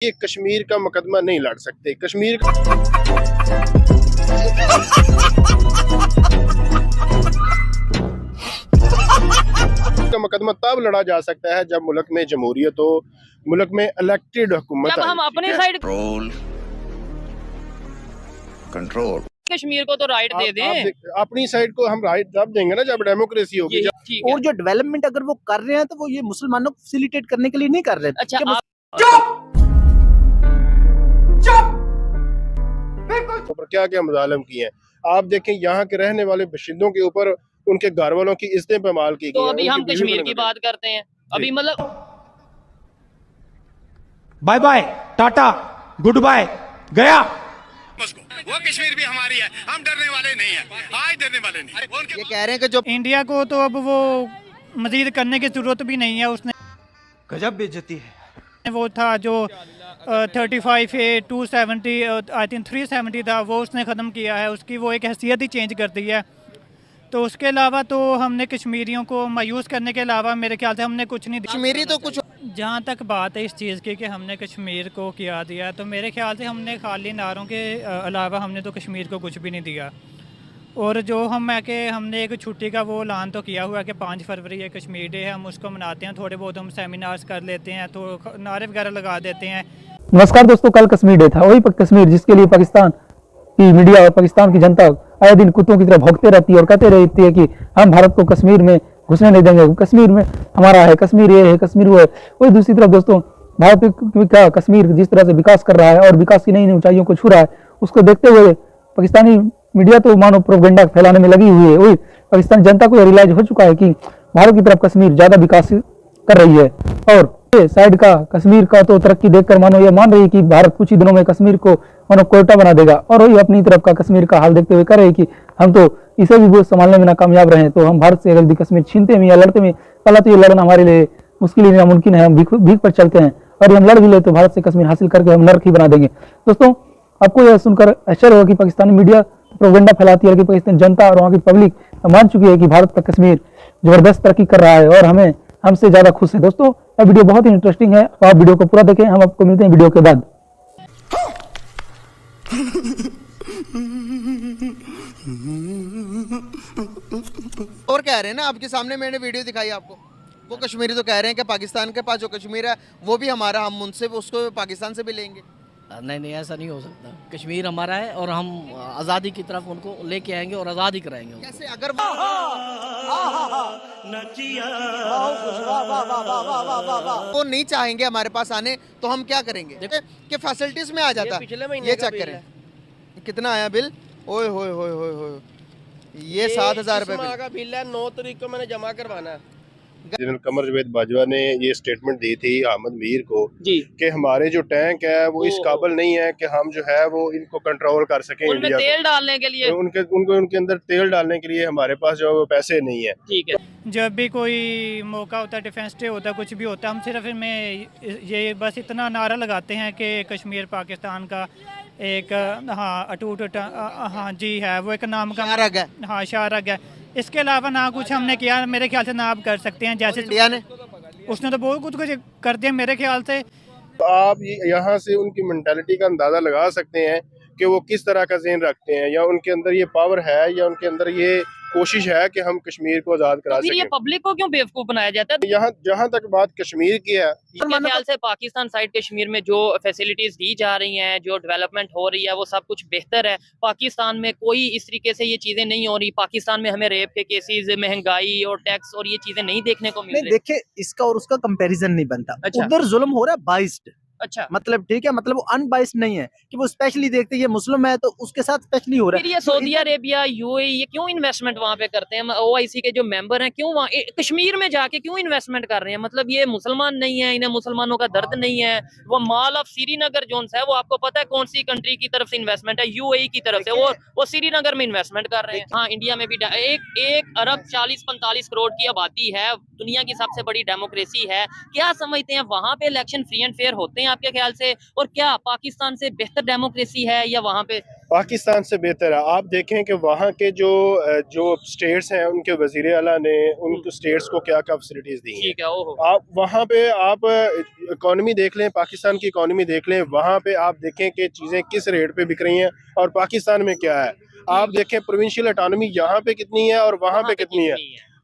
ये कश्मीर का मुकदमा नहीं लड़ सकते। कश्मीर का मुकदमा तब लड़ा जा सकता है जब मुल्क में जमहूरियत हो, मुल्क में इलेक्टेड हुकूमत, जब हम अपने साइड कंट्रोल कश्मीर को तो राइट दे दें। अपनी साइड को हम राइट तब देंगे ना जब डेमोक्रेसी होगी। और जो डेवलपमेंट अगर वो कर रहे हैं तो वो ये मुसलमानों को फैसिलिटेट करने के लिए नहीं कर रहे। अच्छा पर क्या क्या मुजालिम किए हैं आप देखें। यहाँ के रहने वाले बाशिंदों के ऊपर उनके घर वालों की इज्जतें पामाल की तो गई। अभी हम कश्मीर की बात करते हैं। अभी मतलब bye bye tata goodbye गया। वो कश्मीर भी हमारी है, हम डरने वाले नहीं है, आज डरने वाले नहीं। ये कह रहे हैं कि जो इंडिया को तो अब वो मजीद करने की जरूरत भी नहीं है। उसने गजब बेइज्जती है। वो था जो 35A 270 आई थिंक 370 था, वो उसने ख़त्म किया है। उसकी वो एक हैसियत ही चेंज कर दी है। तो उसके अलावा तो हमने कश्मीरियों को मायूस करने के अलावा मेरे ख्याल से हमने कुछ नहीं दिया। कश्मीरी तो कुछ जहाँ तक बात है इस चीज़ की कि हमने कश्मीर को क्या दिया, तो मेरे ख्याल से हमने खाली नारों के अलावा हमने तो कश्मीर को कुछ भी नहीं दिया। और जो हम है कि हमने एक छुट्टी का वो ऐलान तो किया हुआ है कि 5 फरवरी ये कश्मीर डे है, हम उसको मनाते हैं। थोड़े बहुत हम सेमिनार्स कर लेते हैं, तो नारे वगैरह लगा देते हैं। नमस्कार दोस्तों, कल कश्मीर डे था। वही कश्मीर जिसके लिए पाकिस्तान की मीडिया और पाकिस्तान की जनता आए दिन कुत्तों की तरह भौंकते रहती है और कहते रहती है कि हम भारत को कश्मीर में घुसने नहीं देंगे, कश्मीर में हमारा है, कश्मीर ये है, कश्मीर वो है। वही दूसरी तरफ दोस्तों भारत का कश्मीर जिस तरह से विकास कर रहा है और विकास की नई नई ऊंचाइयों को छू रहा है, उसको देखते हुए पाकिस्तानी मीडिया तो मानो प्रोपेगेंडा फैलाने में लगी हुई है। वही पाकिस्तानी जनता को रियलाइज हो चुका है कि भारत की तरफ कश्मीर ज्यादा विकास कर रही है और साइड का कश्मीर का तो तरक्की देखकर मानो ये मान रही है कि भारत कुछ ही दिनों में कश्मीर को मानो कोयटा बना देगा। और वही अपनी तरफ का कश्मीर का हाल देखते हुए कह रहे हैं कि हम तो इसे भी वो संभालने में नाकामयाब रहे, तो हम भारत से अगर कश्मीर छीनते में या लड़ते में, पहला तो ये लड़ना हमारे लिए मुश्किल ही नामुमकिन है। हम भीख पर चलते हैं और हम लड़ भी ले तो भारत से कश्मीर हासिल करके हम नर्क ही बना देंगे। दोस्तों आपको यह सुनकर आश्चर्य होगा कि पाकिस्तानी मीडिया प्रोपेगेंडा फैलाती है कि पाकिस्तानी जनता और वहाँ की पब्लिक मान चुकी है कि भारत का कश्मीर जबरदस्त तरक्की कर रहा है और हमसे ज्यादा खुश है। दोस्तों यह वीडियो बहुत ही इंटरेस्टिंग है, आप वीडियो को पूरा देखें। हम आपको मिलते हैं वीडियो के बाद। और कह रहे हैं ना, आपके सामने मैंने वीडियो दिखाई आपको, वो कश्मीरी तो कह रहे हैं कि पाकिस्तान के पास जो कश्मीर है वो भी हमारा, हम उनसे उसको पाकिस्तान से भी लेंगे। नहीं, ऐसा नहीं हो सकता। कश्मीर हमारा है और हम आज़ादी की तरफ उनको लेके आएंगे और आज़ाद ही कराएंगे। कैसे अगर वो नहीं चाहेंगे हमारे पास आने तो हम क्या करेंगे कि फैसिलिटीज में आ जाता। ये चेक करें कितना आया बिल। ओए होए होए होए होए, ये 7,000 रुपए का बिल है। 9 तारीख को मैंने जमा करवाना है। जनरल कमर जावेद बाजवा ने ये स्टेटमेंट दी थी अहमद मीर को कि हमारे जो टैंक है वो इस काबिल नहीं है कि हम जो है वो इनको कंट्रोल कर सकें। उनमें इंडिया तेल डालने के लिए उनके अंदर तेल डालने के लिए हमारे पास जो पैसे नहीं है। ठीक है, जब भी कोई मौका होता है, डिफेंस डे होता है, कुछ भी होता है, हम सिर्फ इनमें ये बस इतना नारा लगाते हैं कि कश्मीर पाकिस्तान का एक अटूट हाँ जी है, वो एक नाम का शाहरग है। इसके अलावा ना कुछ हमने किया, मेरे ख्याल से ना आप कर सकते हैं। जैसे इंडिया ने उसने तो बहुत कुछ कर दिया मेरे ख्याल से। तो आप यहाँ से उनकी मेंटालिटी का अंदाजा लगा सकते हैं कि वो किस तरह का ज़हन रखते हैं, या उनके अंदर ये पावर है या उनके अंदर ये कोशिश है कि हम कश्मीर को आजाद करा तो सकें। ये पब्लिक को क्यों बेवकूफ बनाया जाता है? यहाँ जहाँ तक बात कश्मीर की है, मेरे ख्याल से पाकिस्तान साइड कश्मीर में जो फैसिलिटीज दी जा रही हैं, जो डेवलपमेंट हो रही है, वो सब कुछ बेहतर है। पाकिस्तान में कोई इस तरीके से ये चीजें नहीं हो रही। पाकिस्तान में हमें रेप के केसेस, महंगाई और टैक्स और ये चीजें नहीं देखने को मिल रही। देखिए इसका और उसका कंपैरिजन नहीं बनता। अच्छा। उधर जुल्म हो रहा है बाइस्ड, अच्छा, मतलब ठीक है, मतलब वो अनबाइस्ड नहीं है कि वो स्पेशली देखते हैं ये मुस्लिम है तो उसके साथ स्पेशली हो रहा फिर है। ये सऊदी अरेबिया, यूएई, ये क्यों इन्वेस्टमेंट वहाँ पे करते हैं? ओआईसी के जो मेंबर हैं क्यों वहाँ कश्मीर में जाके क्यों इन्वेस्टमेंट कर रहे हैं? मतलब ये मुसलमान नहीं है, इन्हें मुसलमानों का दर्द नहीं है। वो माल ऑफ श्रीनगर जोन है, वो आपको पता है कौन सी कंट्री की तरफ से इन्वेस्टमेंट है? यूएई की तरफ से। वो श्रीनगर में इन्वेस्टमेंट कर रहे हैं। हाँ, इंडिया में भी 1 अरब 40-45 करोड़ की आबादी है, दुनिया की सबसे बड़ी डेमोक्रेसी है। क्या समझते हैं वहाँ पे इलेक्शन फ्री एंड फेयर होते हैं? आपके ख्याल से, और क्या पाकिस्तान से बेहतर डेमोक्रेसी है या वहाँ पे? पाकिस्तान से बेहतर है। आप देखें कि वहाँ के जो स्टेट्स हैं उनके वजीर आला ने उनको स्टेट्स को क्या क्या फैसिलिटीज दी हैं। ठीक है, ओहो। आप वहाँ पे आप इकोनॉमी देख लें, पाकिस्तान की इकोनॉमी देख लें, वहाँ पे आप देखें कि चीज़ें किस रेट पे बिक रही हैं और पाकिस्तान में क्या है। आप देखें प्रोविंशियल ऑटोनॉमी यहाँ पे कितनी है और वहाँ पे कितनी है,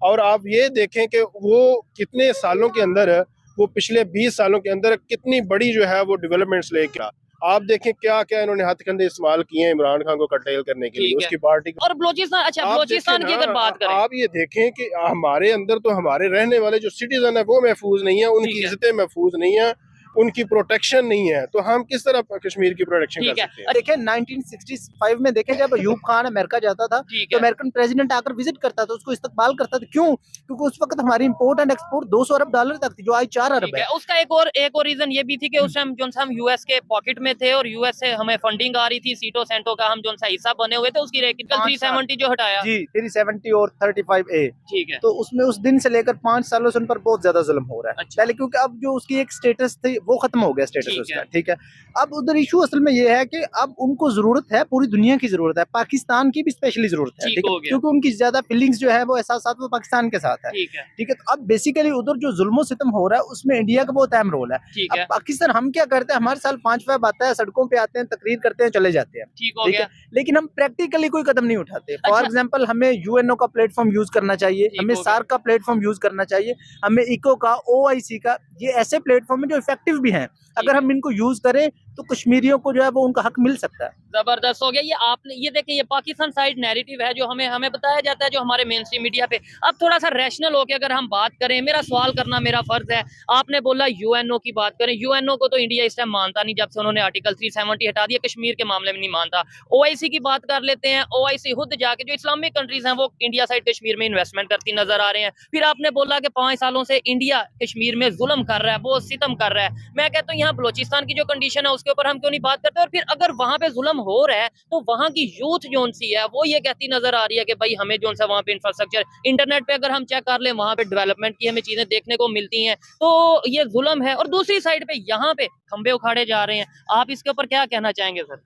और आप ये देखें कि वो कितने सालों के अंदर, वो पिछले 20 सालों के अंदर कितनी बड़ी जो है वो डेवलपमेंट्स लेके आ। आप देखें क्या क्या इन्होंने हथकंडे इस्तेमाल किए हैं इमरान खान को कर्टेल करने के लिए, उसकी पार्टी को। और बलूचिस्तान, अच्छा बलूचिस्तान की अगर बात करें, आप ये देखें कि हमारे अंदर तो हमारे रहने वाले जो सिटीजन है वो महफूज नहीं है, उनकी इज्जतें महफूज नहीं है, उनकी प्रोटेक्शन नहीं है, तो हम किस तरह कश्मीर की प्रोटेक्शन कर सकते हैं। देखें 1965 में देखें जब अयूब खान अमेरिका जाता था तो अमेरिकन प्रेसिडेंट आकर विजिट करता था, उसको इस्तकबाल करता था। क्यों? क्योंकि उस वक्त हमारी import and export 200 Arab dollar तक थी, जो आज 4 अरब है। उसका एक और रीजन ये भी थी कि उस टाइम जो हम यूएस के पॉकेट में थे और यूएस से हमें फंडिंग आ रही थी, सीटो सेंटो का हम जो हिस्सा बने हुए थे, उसकी रेटिकल 370 जो हटाया जी 370 और 35A, ठीक है, तो उसमें उस दिन से लेकर 5 सालों से उन पर बहुत ज्यादा जुल्म हो रहा है। अच्छा। पहले क्योंकि अब जो उसकी एक स्टेटस थी वो खत्म हो गया, स्टेटस ठीक उसका, है। ठीक है। अब उधर इशू असल में ये है कि अब उनको जरूरत है, पूरी दुनिया की जरूरत है, पाकिस्तान की भी स्पेशली जरूरत है, ठीक ठीक हो है, गया। क्योंकि उनकी ज्यादा फीलिंग्स जो है वो एहसास वो पाकिस्तान के साथ है, ठीक है, ठीक है। तो अब बेसिकली उधर जो जुल्मो सितम हो रहा है उसमें इंडिया का बहुत अहम रोल है। ठीक है, अब पाकिस्तान हम क्या करते हैं, हमारे साल 5 फेब आता है, सड़कों पे आते हैं, तकरीर करते हैं, चले जाते हैं, ठीक हो ठीक गया। है, लेकिन हम प्रैक्टिकली कोई कदम नहीं उठाते। फॉर अच्छा। एग्जांपल हमें यूएनओ का प्लेटफॉर्म यूज करना चाहिए, ठीक हमें हो गया। सार्क का प्लेटफॉर्म यूज करना चाहिए, हमें इको का, ओआईसी का, ये ऐसे प्लेटफॉर्म है जो इफेक्टिव भी हैं। अगर हम इनको यूज करें तो कश्मीरियों को जो है वो उनका हक मिल सकता है। जबरदस्त हो गया। ये आपने ये देखिए, ये पाकिस्तान साइड नैरेटिव है जो हमें बताया जाता है, जो हमारे मेन स्ट्रीम मीडिया पे। अब थोड़ा सा रैशनल होकर अगर हम बात करें, मेरा सवाल करना मेरा फर्ज है। आपने बोला यूएनओ की बात करें, यूएनओ को तो इंडिया इस टाइम मानता नहीं, जब से उन्होंने आर्टिकल 370 हटा दिया, कश्मीर के मामले में नहीं मानता। ओआईसी की बात कर लेते हैं, ओआईसी खुद जाके जो इस्लामिक कंट्रीज हैं वो इंडिया साइड कश्मीर में इन्वेस्टमेंट करती नजर आ रहे हैं। फिर आपने बोला कि 5 सालों से इंडिया कश्मीर में जुल्म कर रहा है, बहुत सितम कर रहा है। मैं कहता हूँ यहाँ बलोचिस्तान की जो कंडीशन है उसके ऊपर हम क्यों नहीं बात करते? और फिर अगर वहां पे जुल्म हो रहा है तो वहां की यूथ जो सी है वो ये कहती नजर आ रही है कि भाई हमें जो सा वहां पे इंफ्रास्ट्रक्चर, इंटरनेट पे अगर हम चेक कर ले वहां पे डेवलपमेंट की हमें चीजें देखने को मिलती हैं, तो ये जुल्म है। और दूसरी साइड पे यहाँ पे खंबे उखाड़े जा रहे हैं। आप इसके ऊपर क्या कहना चाहेंगे सर?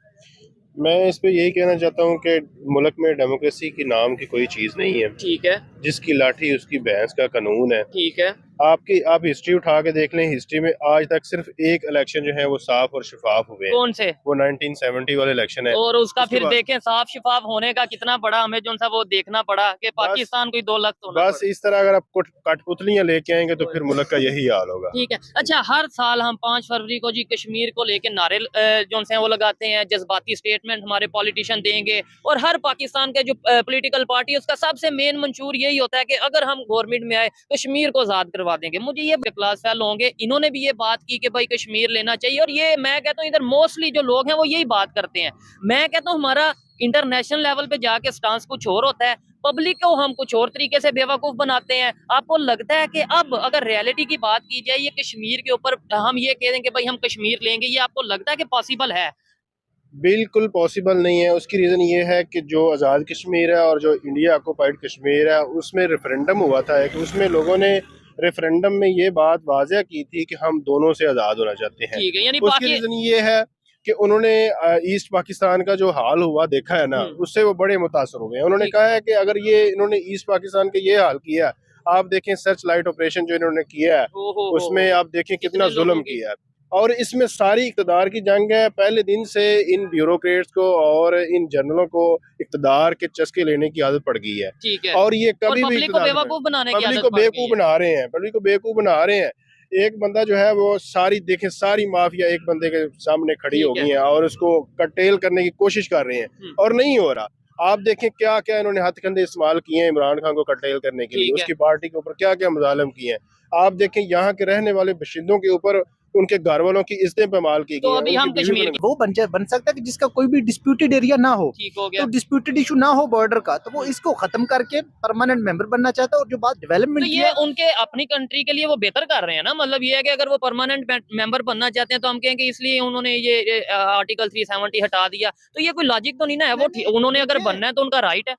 मैं इस पे यही कहना चाहता हूँ कि मुल्क में डेमोक्रेसी की नाम की कोई चीज़ नहीं है। ठीक है, जिसकी लाठी उसकी भैंस का कानून है। ठीक है, आप हिस्ट्री उठा के देख लें, हिस्ट्री में आज तक सिर्फ एक इलेक्शन जो है वो साफ और शफाफ हुए हैं। कौन से? वो 1970 वाला इलेक्शन है। और उसका उसके फिर बाद- देखें साफ शफाफ होने का कितना बड़ा हमें जो सा वो देखना पड़ा कि पाकिस्तान कोई 2 लाख तो बस इस तरह अगर आप कठपुतलियां लेके आएंगे तो फिर मुल्क का यही हाल होगा। ठीक है। अच्छा, हर साल हम 5 फरवरी को जी कश्मीर को लेके नारे जो से वो लगाते हैं, जज्बाती स्टेटमेंट हमारे पॉलिटिशियन देंगे, और हर पाकिस्तान के जो पॉलिटिकल पार्टी उसका सबसे मेन मंशूर यही होता है कि अगर हम गवर्नमेंट में आए कश्मीर को आजाद करवा देंगे। मुझे ये क्लास फेल होंगे, इन्होंने भी ये बात की कि भाई कश्मीर लेना चाहिए, और ये मैं कहता हूँ इधर मोस्टली जो लोग हैं वो यही बात करते हैं। मैं कहता हूँ हमारा इंटरनेशनल लेवल पे जाके स्टांस कुछ और होता है, पब्लिक को हम कुछ और तरीके से बेवकूफ बनाते हैं। आपको लगता है कि अब अगर रियलिटी की बात की जाए, ये कश्मीर के ऊपर हम ये कह दें कि भाई हम कश्मीर लेंगे, ये आपको लगता है कि पॉसिबल है? बिल्कुल पॉसिबल नहीं है। उसकी रीज़न ये है कि जो आज़ाद कश्मीर है और जो इंडिया ऑक्युपाइड कश्मीर है उसमें रेफरेंडम हुआ था कि उसमें लोगों ने रेफरेंडम में ये बात वाज़ह की थी कि हम दोनों से आज़ाद होना चाहते हैं। ठीक है, यानी उसकी रीज़न ये है कि उन्होंने ईस्ट पाकिस्तान का जो हाल हुआ देखा है ना, उससे वो बड़े मुतासर हुए हैं। उन्होंने कहा है कि अगर ये इन्होंने ईस्ट पाकिस्तान के ये हाल किया, आप देखें सर्च लाइट ऑपरेशन जो इन्होंने किया है उसमें आप देखें कितना जुल्म किया है, और इसमें सारी इक़्तिदार की जंग है। पहले दिन से इन ब्यूरोक्रेट्स को और इन जनरलों को इक़्तिदार के चस्के लेने की आदत पड़ गई है। ठीक है, और ये कभी भी पब्लिक को बेवकूफ बनाने की पब्लिक आदत को पड़ गई बेवकूफ बना रहे हैं, पब्लिक को बेवकूफ बना रहे हैं। एक बंदा जो है वो सारी माफिया एक बंदे के सामने खड़ी हो गई है और उसको कटेल करने की कोशिश कर रहे हैं, और नहीं हो रहा। आप देखें क्या क्या इन्होंने हथकंडे इस्तेमाल किए हैं इमरान खान को कटेल करने के लिए, उसकी पार्टी के ऊपर क्या क्या मजालम किए हैं। आप देखें यहाँ के रहने वाले बाशिंदों के ऊपर उनके घर वालों की इज्जतें पैमाल की तो गई अभी हैं। हम कश्मीर वो बन सकता है कि जिसका कोई भी डिस्प्यूटेड एरिया ना हो, ठीक हो गया, तो डिस्प्यूटेड इशू ना हो बॉर्डर का, तो वो इसको खत्म करके परमानेंट मेंबर बनना चाहता है। और जो बात डेवलपमेंट तो ये उनके अपनी कंट्री के लिए वो बेहतर कर रहे हैं ना। मतलब ये है कि अगर वो परमानेंट मेंबर बनना चाहते हैं तो हम कहेंगे इसलिए उन्होंने ये आर्टिकल 370 हटा दिया, तो ये कोई लॉजिक तो नहीं ना है। वो उन्होंने अगर बनना है तो उनका राइट है।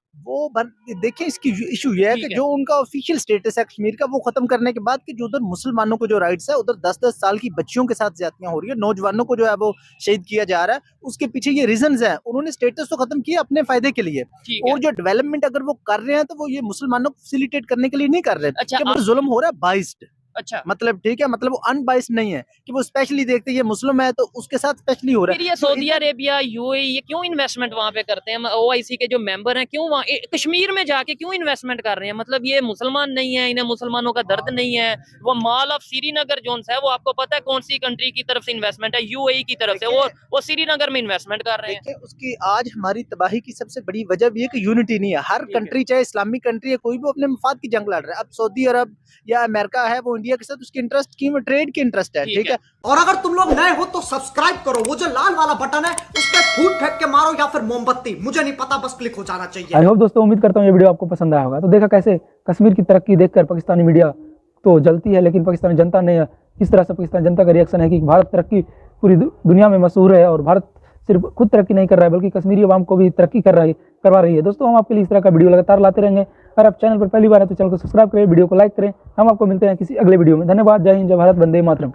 देखिए इसकी इशू ये है कि जो उनका ऑफिशियल स्टेटस है कश्मीर का वो खत्म करने के बाद कि जो उधर मुसलमानों को जो राइट्स है उधर 10-10 साल की बच्चियों के साथ ज्यादतियां हो रही है, नौजवानों को जो है वो शहीद किया जा रहा है, उसके पीछे ये रीजंस हैं। उन्होंने स्टेटस तो खत्म किया अपने फायदे के लिए, और जो डेवलपमेंट अगर वो कर रहे हैं तो वो ये मुसलमानों को फैसिलिटेट करने के लिए नहीं कर रहे। अच्छा, जुल्म हो रहा है बाइस्ड, अच्छा मतलब ठीक है, मतलब वो अनबाइस्ड नहीं है कि वो स्पेशली देखते हैं ये मुस्लिम है तो उसके साथ स्पेशली हो रहा फिर है। ये सऊदी अरेबिया यूएई ये क्यों इन्वेस्टमेंट वहां पे करते हैं? ओआईसी के जो मेंबर हैं क्यों वहां कश्मीर में जाके क्यों इन्वेस्टमेंट कर रहे हैं? मतलब ये मुसलमान नहीं है, इन्हें मुसलमानों का दर्द नहीं है। वो मॉल ऑफ श्रीनगर जोन है, वो आपको पता है कौन सी कंट्री की तरफ से इन्वेस्टमेंट है? यूएई की तरफ से, और वो श्रीनगर में इन्वेस्टमेंट कर रहे हैं। देखिए उसकी आज हमारी तबाही की सबसे बड़ी वजह भी है कि यूनिटी नहीं है। हर कंट्री चाहे इस्लामिक कंट्री है कोई भी अपने मफाद की जंग लड़ रहा है। अब सऊदी अरब या अमेरिका है वो इंडिया के साथ उसकी इंटरेस्ट की ट्रेड की इंटरेस्ट है, ठीक है। और अगर तुम लोग नए हो तो सब्सक्राइब करो, वो जो लाल वाला बटन है उस पर फूट फेंक के मारो या फिर मोमबत्ती, मुझे नहीं पता, बस क्लिक हो जाना चाहिए। आई होप दोस्तों, उम्मीद करता हूँ ये वीडियो आपको पसंद आया होगा। तो देखा कैसे कश्मीर की तरक्की देखकर पाकिस्तानी मीडिया तो जलती है, लेकिन पाकिस्तानी जनता ने इस तरह से पाकिस्तानी जनता का रिएक्शन है कि भारत तरक्की पूरी दुनिया में मशहूर है और भारत सिर्फ खुद तरक्की नहीं कर रहा है बल्कि कश्मीरी अवाम को भी तरक्की करवा रही है। दोस्तों हम आपके लिए इस तरह का वीडियो लगातार लाते रहेंगे। अगर आप चैनल पर पहली बार है तो चैनल को सब्सक्राइब करें, वीडियो को लाइक करें। हम आपको मिलते हैं किसी अगले वीडियो में। धन्यवाद। जय हिंद, जय भारत, वंदे मातरम।